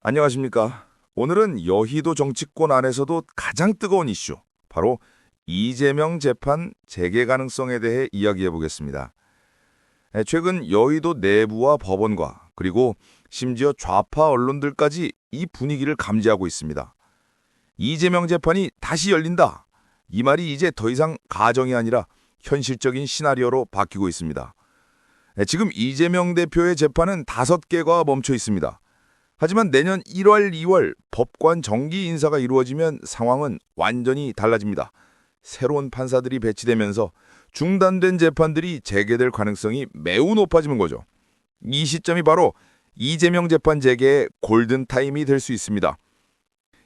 안녕하십니까. 오늘은 여의도 정치권 안에서도 가장 뜨거운 이슈, 바로 이재명 재판 재개 가능성에 대해 이야기해 보겠습니다. 최근 여의도 내부와 법원과 그리고 심지어 좌파 언론들까지 이 분위기를 감지하고 있습니다. 이재명 재판이 다시 열린다. 이 말이 이제 더 이상 가정이 아니라 현실적인 시나리오로 바뀌고 있습니다. 지금 이재명 대표의 재판은 5개가 멈춰 있습니다. 하지만 내년 1월, 2월 법관 정기 인사가 이루어지면 상황은 완전히 달라집니다. 새로운 판사들이 배치되면서 중단된 재판들이 재개될 가능성이 매우 높아지는 거죠. 이 시점이 바로 이재명 재판 재개의 골든타임이 될 수 있습니다.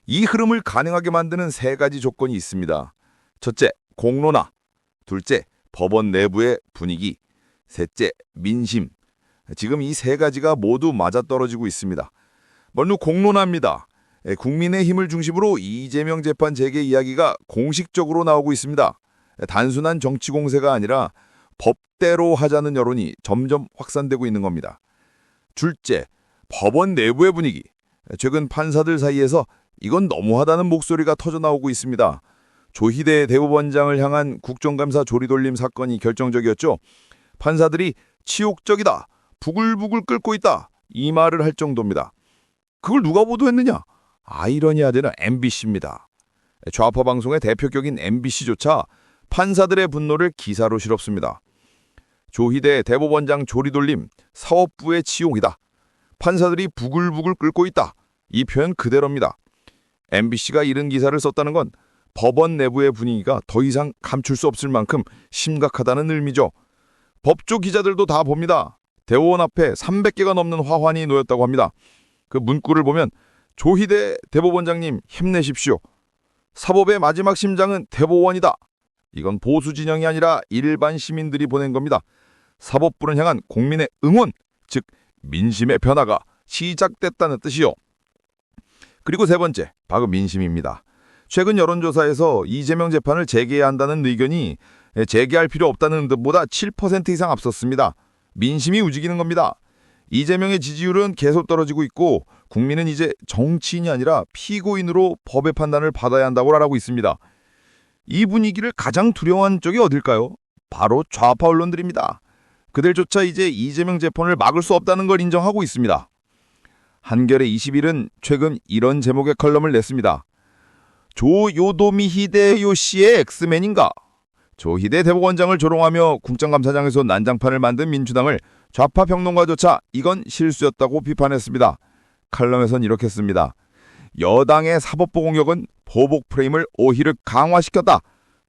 이 흐름을 가능하게 만드는 3가지 조건이 있습니다. 첫째, 공론화. 둘째, 법원 내부의 분위기. 셋째, 민심. 지금 이 3가지가 모두 맞아떨어지고 있습니다. 먼저 공론화입니다. 국민의힘을 중심으로 이재명 재판 재개 이야기가 공식적으로 나오고 있습니다. 단순한 정치 공세가 아니라 법대로 하자는 여론이 점점 확산되고 있는 겁니다. 둘째, 법원 내부의 분위기. 최근 판사들 사이에서 이건 너무하다는 목소리가 터져나오고 있습니다. 조희대 대법원장을 향한 국정감사 조리돌림 사건이 결정적이었죠. 판사들이 치욕적이다, 부글부글 끓고 있다, 이 말을 할 정도입니다. 그걸 누가 보도했느냐? 아이러니하게는 MBC입니다. 좌파 방송의 대표격인 MBC조차 판사들의 분노를 기사로 실었습니다. 조희대 대법원장 조리돌림, 사법부의 치욕이다. 판사들이 부글부글 끓고 있다. 이 표현 그대로입니다. MBC가 이런 기사를 썼다는 건 법원 내부의 분위기가 더 이상 감출 수 없을 만큼 심각하다는 의미죠. 법조 기자들도 다 봅니다. 대법원 앞에 300개가 넘는 화환이 놓였다고 합니다. 그 문구를 보면 조희대 대법원장님 힘내십시오. 사법의 마지막 심장은 대법원이다. 이건 보수 진영이 아니라 일반 시민들이 보낸 겁니다. 사법부를 향한 국민의 응원, 즉 민심의 변화가 시작됐다는 뜻이요. 그리고 3번째, 바로 민심입니다. 최근 여론조사에서 이재명 재판을 재개해야 한다는 의견이 재개할 필요 없다는 듯보다 7% 이상 앞섰습니다. 민심이 움직이는 겁니다. 이재명의 지지율은 계속 떨어지고 있고 국민은 이제 정치인이 아니라 피고인으로 법의 판단을 받아야 한다고 말하고 있습니다. 이 분위기를 가장 두려워한 쪽이 어딜까요? 바로 좌파 언론들입니다. 그들조차 이제 이재명 재판을 막을 수 없다는 걸 인정하고 있습니다. 한겨레 20일은 최근 이런 제목의 컬럼을 냈습니다. 조요도미 히데요 씨의 엑스맨인가? 조희대 대법원장을 조롱하며 국정감사장에서 난장판을 만든 민주당을 좌파 평론가조차 이건 실수였다고 비판했습니다. 칼럼에선 이렇게 씁니다. 여당의 사법부 공격은 보복 프레임을 오히려 강화시켰다.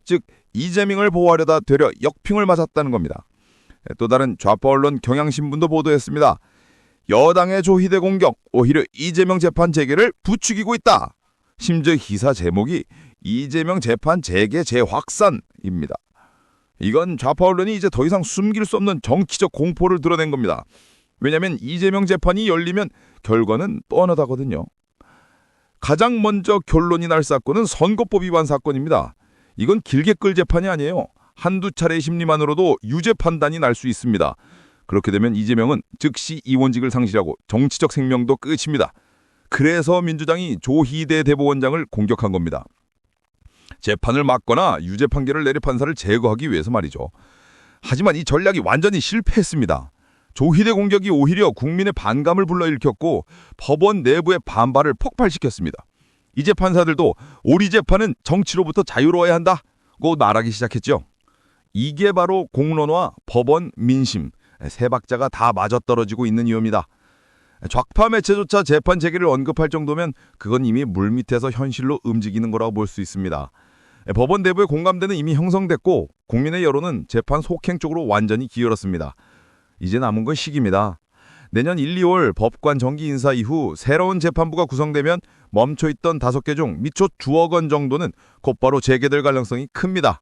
즉 이재명을 보호하려다 되려 역풍을 맞았다는 겁니다. 또 다른 좌파 언론 경향신문도 보도했습니다. 여당의 조희대 공격 오히려 이재명 재판 재개를 부추기고 있다. 심지어 기사 제목이 이재명 재판 재개 재확산입니다. 이건 좌파 언론이 이제 더 이상 숨길 수 없는 정치적 공포를 드러낸 겁니다. 왜냐하면 이재명 재판이 열리면 결과는 뻔하다거든요. 가장 먼저 결론이 날 사건은 선거법 위반 사건입니다. 이건 길게 끌 재판이 아니에요. 한두 차례의 심리만으로도 유죄 판단이 날 수 있습니다. 그렇게 되면 이재명은 즉시 의원직을 상실하고 정치적 생명도 끝입니다. 그래서 민주당이 조희대 대법원장을 공격한 겁니다. 재판을 막거나 유죄 판결을 내릴 판사를 제거하기 위해서 말이죠. 하지만 이 전략이 완전히 실패했습니다. 조희대 공격이 오히려 국민의 반감을 불러일으켰고 법원 내부의 반발을 폭발시켰습니다. 이제 판사들도 우리 재판은 정치로부터 자유로워야 한다고 말하기 시작했죠. 이게 바로 공론화, 법원, 민심, 3박자가 다 맞아떨어지고 있는 이유입니다. 좌파 매체조차 재판 재개를 언급할 정도면 그건 이미 물밑에서 현실로 움직이는 거라고 볼 수 있습니다. 법원 내부의 공감대는 이미 형성됐고 국민의 여론은 재판 속행 쪽으로 완전히 기울었습니다. 이제 남은 건 시기입니다. 내년 1, 2월 법관 정기 인사 이후 새로운 재판부가 구성되면 멈춰있던 5개 중 미처 2억 원 정도는 곧바로 재개될 가능성이 큽니다.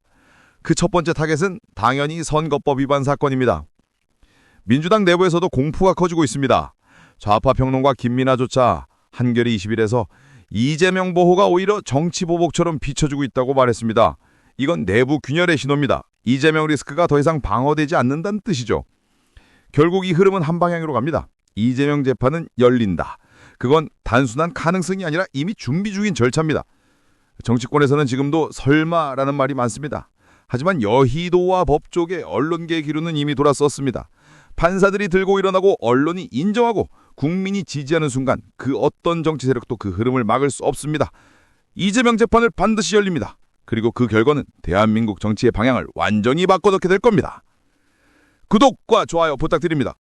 그 첫 번째 타겟은 당연히 선거법 위반 사건입니다. 민주당 내부에서도 공포가 커지고 있습니다. 좌파 평론가 김민아조차 한겨레 20일에서 이재명 보호가 오히려 정치 보복처럼 비춰주고 있다고 말했습니다. 이건 내부 균열의 신호입니다. 이재명 리스크가 더 이상 방어되지 않는다는 뜻이죠. 결국 이 흐름은 한 방향으로 갑니다. 이재명 재판은 열린다. 그건 단순한 가능성이 아니라 이미 준비 중인 절차입니다. 정치권에서는 지금도 설마라는 말이 많습니다. 하지만 여의도와 법조계, 언론계 기류는 이미 돌아섰습니다. 판사들이 들고 일어나고 언론이 인정하고 국민이 지지하는 순간 그 어떤 정치 세력도 그 흐름을 막을 수 없습니다. 이재명 재판을 반드시 열립니다. 그리고 그 결과는 대한민국 정치의 방향을 완전히 바꿔놓게 될 겁니다. 구독과 좋아요 부탁드립니다.